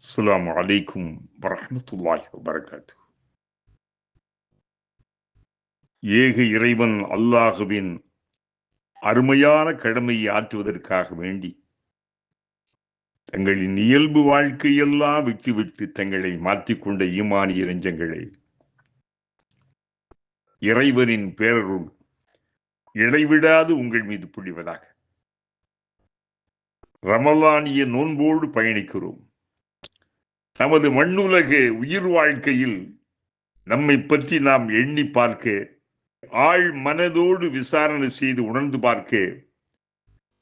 அஸ்ஸலாமு அலைக்கும் வரஹ்மத்துல்லாஹி வபரகாத்துஹு. ஏக இறைவன் அல்லாஹுவின் அருமையான கடமையை ஆற்றுவதற்காக வேண்டி தங்களின் இயல்பு வாழ்க்கையெல்லாம் விட்டுவிட்டு தங்களை மாற்றிக்கொண்ட ஈமானிய நெஞ்சங்களே, இறைவனின் பேரருள் இடைவிடாது உங்கள் மீது பொழிவதாக. ரமலானிய நோன்போடு பயணிக்கிறோம். நமது மண்ணுலக உயிர் வாழ்க்கையில் நம்மை பற்றி நாம் எண்ணி பார்க்க, ஆழ் மனதோடு விசாரணை செய்து உணர்ந்து பார்க்க,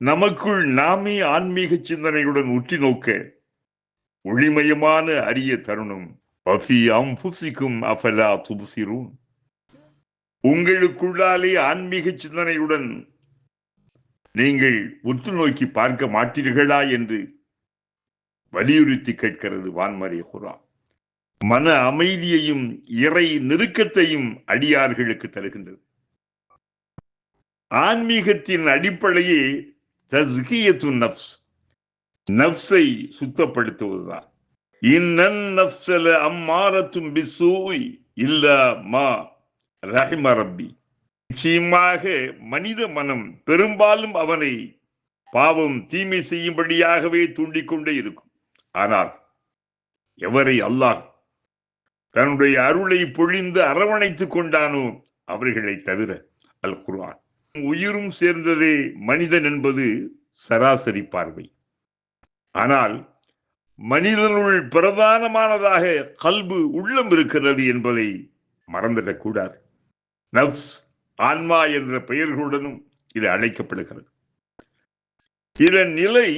நமக்குள் நாமே ஆன்மீக சிந்தனையுடன் உற்றி நோக்க ஒளிமயமான அரிய தருணம். உங்களுக்குள்ளாலே ஆன்மீக சிந்தனையுடன் நீங்கள் உற்று நோக்கி பார்க்க மாட்டீர்களா என்று வலியுறுத்தி கேட்கிறது வான்மறை குர்ஆன். மன அமைதியையும் இறை நெருக்கத்தையும் அடியார்களுக்கு தருகின்றது. ஆன்மீகத்தின் அடிப்படையே தஸ்கியத்துன் நஃப்ஸ், நஃப்ஸை சுத்தப்படுத்துவதுதான். இன்னன் நஃப்ஸல அம்மாரத்தும் பிஸ்ஸூஇ இல்லா மா ரஹிம ரப்பி. நிச்சயமாக மனித மனம் பெரும்பாலும் அவனை பாவம் தீமை செய்யும்படியாகவே தூண்டிக்கொண்டே இருக்கும். ஆனால் எவரை அல்லாஹ் தன்னுடைய அருளை பொழிந்து அரவணைத்துக் கொண்டானோ அவர்களை தவிர, அல் குர்ஆன் உயிரும் சேர்ந்ததே மனிதன் என்பது சராசரி பார்வை. ஆனால் மனிதனுள் பிரதானமானதாக கல்பு, உள்ளம் இருக்கிறது என்பதை மறந்துடக்கூடாது. நப்ஸ், ஆன்மா என்ற பெயர்களுடனும் இது அழைக்கப்படுகிறது. இதன் நிலை,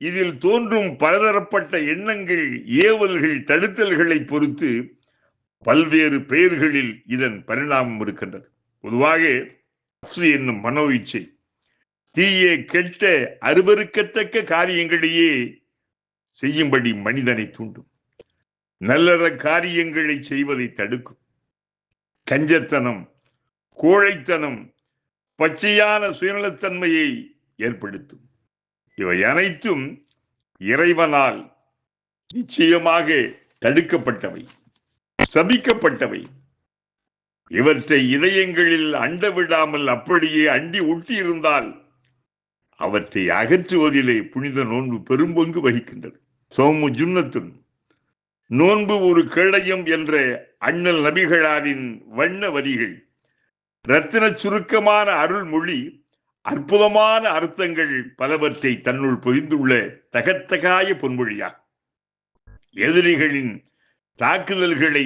இதில் தோன்றும் பலதரப்பட்ட எண்ணங்கள், ஏவல்கள், தடுத்தல்களை பொறுத்து பல்வேறு பெயர்களில் இதன் பரிணாமம் இருக்கின்றது. பொதுவாக என்னும் மனோ இச்சை தீய, கெட்ட, அருவருக்கத்தக்க காரியங்களையே செய்யும்படி மனிதனை தூண்டும். நல்லற காரியங்களை செய்வதை தடுக்கும். கஞ்சத்தனம், கோழைத்தனம், பச்சையான சுயநலத்தன்மையை ஏற்படுத்தும். இவை அனைத்தும் இறைவனால் நிச்சயமாக தடுக்கப்பட்டவை, சபிக்கப்பட்டவை. இவற்றை இதயங்களில் அண்ட விடாமல் அப்படியே அண்டி ஒட்டி இருந்தால் அவற்றை அகற்றுவதிலே புனித நோன்பு பெரும்பங்கு வகிக்கின்றது. சௌமு ஜுன்னத்துன், நோன்பு ஒரு கேடயம் என்ற அண்ணல் நபிகளாரின் வண்ண வரிகள், ரத்தின சுருக்கமான அருள்மொழி, அற்புதமான அர்த்தங்கள் பலவற்றை தன்னுள் பொதிந்துள்ள தகத்தகாய பொன்மொழியா எதிரிகளின் தாக்குதல்களை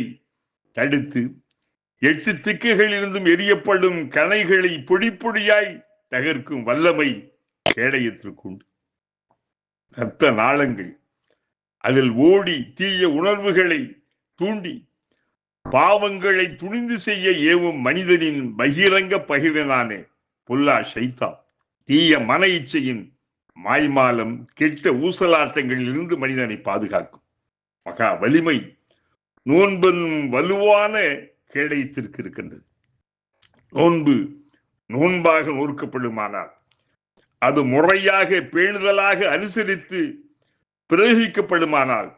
தடுத்து 8 திக்குகளிலிருந்தும் எரியப்படும் கணைகளை பொடி பொடியாய் தகர்க்கும் வல்லமை கேடயத்திற்குண்டு. ரத்த நாளங்கள் அதில் ஓடி தீய உணர்வுகளை தூண்டி பாவங்களை துணிந்து செய்ய ஏவும் மனிதனின் பகிரங்க பகைவனான பொல்லா ஷைத்தான் தீய மன இச்சையின் மாய்மாலம், கெட்ட ஊசலாட்டங்களில் இருந்து மனிதனை பாதுகாக்கும் மகா வலிமை நோன்பும் வலுவான கேடயத்திற்கு இருக்கின்றது. நோன்பு நோன்பாக நோக்கப்படுமானால் அது முறையாக, பேணுதலாக அனுசரித்து பிரயோகிக்கப்படுமானால்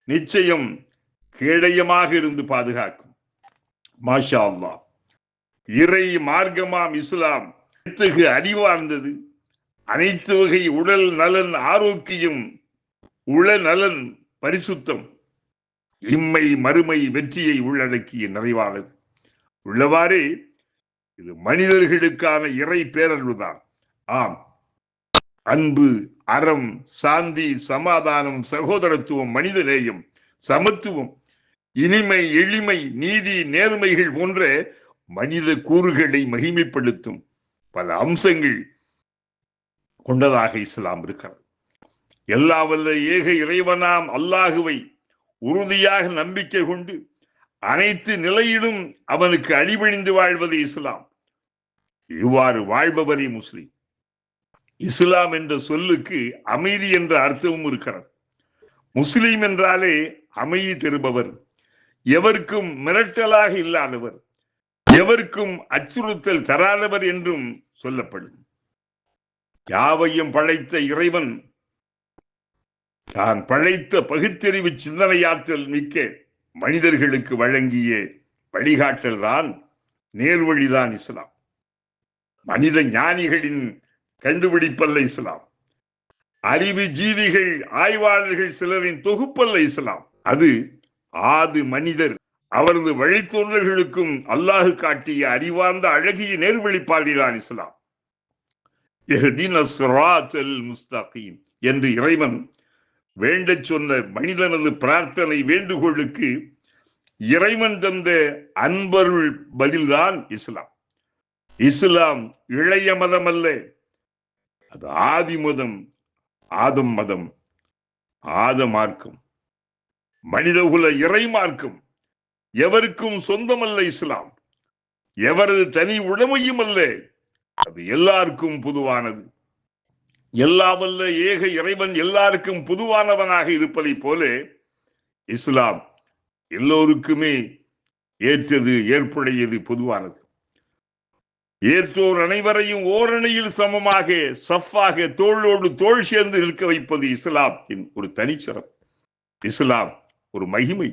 நிச்சயம் கேடயமாக இருந்து பாதுகாக்கும். மாஷா அல்லாஹ். இறை மார்க்கமாம் இஸ்லாம் எத்தகு அறிவார்ந்தது. அனைத்து வகை உடல் நலன், ஆரோக்கியம், உள நலன், பரிசுத்தம், இம்மை மறுமை வெற்றியை உள்ளடக்கிய நிறைவானது. உள்ளவாறே இது மனிதர்களுக்கான இறை பேரருள்தான். ஆம், அன்பு, அறம், சாந்தி, சமாதானம், சகோதரத்துவம், மனிதநேயம், சமத்துவம், இனிமை, எளிமை, நீதி, நேர்மைகள் போன்ற மனித கூறுகளை மகிமைப்படுத்தும் பல அம்சங்கள் கொண்டதாக இஸ்லாம் இருக்கிறது. எல்லா வல்ல ஏக இறைவனாம் அல்லாஹுவை உறுதியாக நம்பிக்கை கொண்டு அனைத்து நிலையிலும் அவனுக்கு அடிபணிந்து வாழ்வது இஸ்லாம். இவ்வாறு வாழ்பவரே முஸ்லிம். இஸ்லாம் என்ற சொல்லுக்கு அமைதி என்ற அர்த்தமும் இருக்கிறது. முஸ்லிம் என்றாலே அமைதி தருபவர், எவருக்கும் மிரட்டலாக இல்லாதவர், எவருக்கும் அச்சுறுத்தல் தராதவர் என்றும் சொல்லப்படும். யாவையும் படைத்த இறைவன் தான் படைத்த பகுத்தறிவு சிந்தனையாற்றல் மிக்க மனிதர்களுக்கு வழங்கிய வழிகாட்டல் தான் நேர்வழிதான் இஸ்லாம். மனித ஞானிகளின் கண்டுபிடிப்பல்ல இஸ்லாம். அறிவு ஜீவிகள் ஆய்வாளர்கள் சிலரின் தொகுப்பல்ல இஸ்லாம். அது ஆது மனிதர் அவரது வழித்தோன்றல்களுக்கும் அல்லாஹ் காட்டிய அறிவார்ந்த அழகிய நேர்வழிப்பாதைதான் இஸ்லாம். என்று இறைவன் வேண்ட சொன்ன மனிதனது பிரார்த்தனை வேண்டுகோளுக்கு இறைவன் தந்த அன்பருள் பதில்தான் இஸ்லாம். இஸ்லாம் இளைய மதம் அல்ல, அது ஆதி மதம், ஆதம் மதம், ஆத மார்க்கம், மனிதகுல இறை மார்க்கம். எவருக்கும் சொந்தமல்ல இஸ்லாம், எவரது தனி உடைமையும் அல்ல, அது எல்லாருக்கும் பொதுவானது. எல்லாமல்ல ஏக இறைவன் எல்லாருக்கும் பொதுவானவனாக இருப்பதை போல இஸ்லாம் எல்லோருக்குமே ஏற்றது, ஏற்புடையது, பொதுவானது. ஏற்றோர் அனைவரையும் ஓரணையில் சமமாக சஃபாக தோளோடு தோள் சேர்ந்து நிற்க வைப்பது இஸ்லாத்தின் ஒரு தனிச்சிறம். இஸ்லாம் ஒரு மகிமை.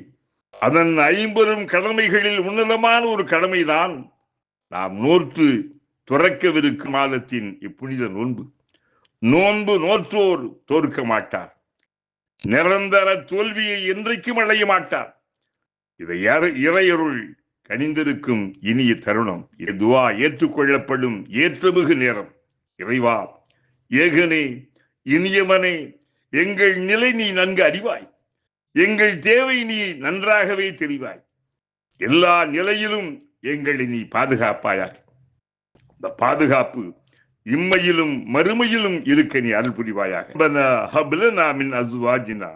அதன் 50 கடமைகளில் உன்னதமான ஒரு கடமைதான் நாம் நோற்று துறக்கவிருக்கும் மாதத்தின் இப்புனித நோன்பு. நோன்பு நோற்றோர் தோற்க மாட்டார், நிரந்தர தோல்வியை என்றைக்கும் அடைய மாட்டார். இதை இறையருள் கனிந்திருக்கும் இனிய தருணம். இது துவா ஏற்றுக்கொள்ளப்படும் ஏற்றமிகு நேரம். இறைவா, ஏகனே, இனியவனே, எங்கள் நிலை நீ நன்கு அறிவாய், எங்கள் தேவை நீ நன்றாகவே தெரிவாய். எல்லா நிலையிலும் எங்களை நீ பாதுகாப்பாயாக. இந்த பாதுகாப்பு இம்மையிலும் மறுமையிலும் இருக்க நீ அருள் புரிவாயாக. ஹப்லனா மின் அஸ்வாஜினா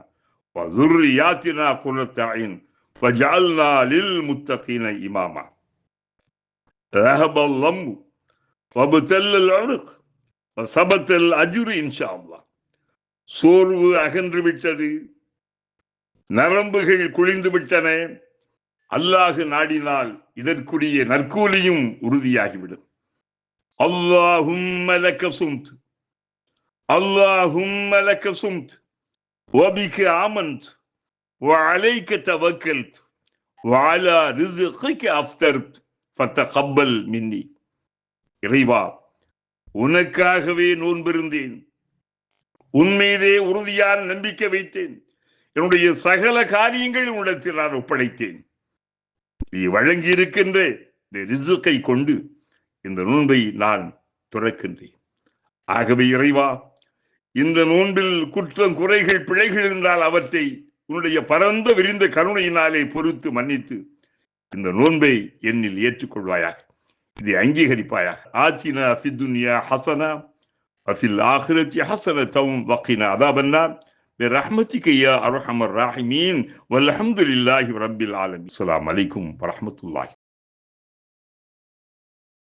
வ ذُرِّيَّاتِنَا قُرَّةَ أَعْيُنٍ وَاجْعَلْنَا لِلْمُتَّقِينَ إِمَامًا. ذهب الغم وابتل العرق وثبت الأجر إن شاء الله. சோர்வு அகன்று விட்டது, நரம்புகள் குளிந்து விட்டன. அல்லாஹ் நாடினால் இதற்குரிய நற்கூலியும் உறுதியாகிவிடும். அல்லாஹும்ம லக சும்து, அல்லாஹும்ம லக சும்து வபிக ஆமன்து வஅலைக தவக்கல்து வஅலா ரிஸ்கிக அஃப்தர்து ஃபதகப்பல் மின்னி. இறைவா, உனக்காகவே நோன்பிருந்தேன், உன்மீதே உறுதியான நம்பிக்கை வைத்தேன், என்னுடைய சகல காரியங்கள் உன்னிடத்தில் நான் ஒப்படைத்தேன். நீ வழங்கி இருக்கின்ற இந்த ரிஸ்கை கொண்டு இந்த நோன்பை நான் துறக்கின்றேன். ஆகவே இறைவா, இந்த நோன்பில் குற்றம், குறைகள், பிழைகள் இருந்தால் அவற்றை உன்னுடைய பரந்த விரிந்த கருணையினாலே பொறுத்து மன்னித்து இந்த நோன்பை என்னில் ஏற்றுக்கொள்வாயாக, இதை அங்கீகரிப்பாயாக. ஆத்தினா ஃபித் துன்யா ஹஸனா வஃபில் ஆখিরাতি ஹஸனத்தம் வகினா அஸாபன்னார் برحمتك يا أرحم الراحمين والحمد لله رب العالمين. السلام عليكم ورحمة الله.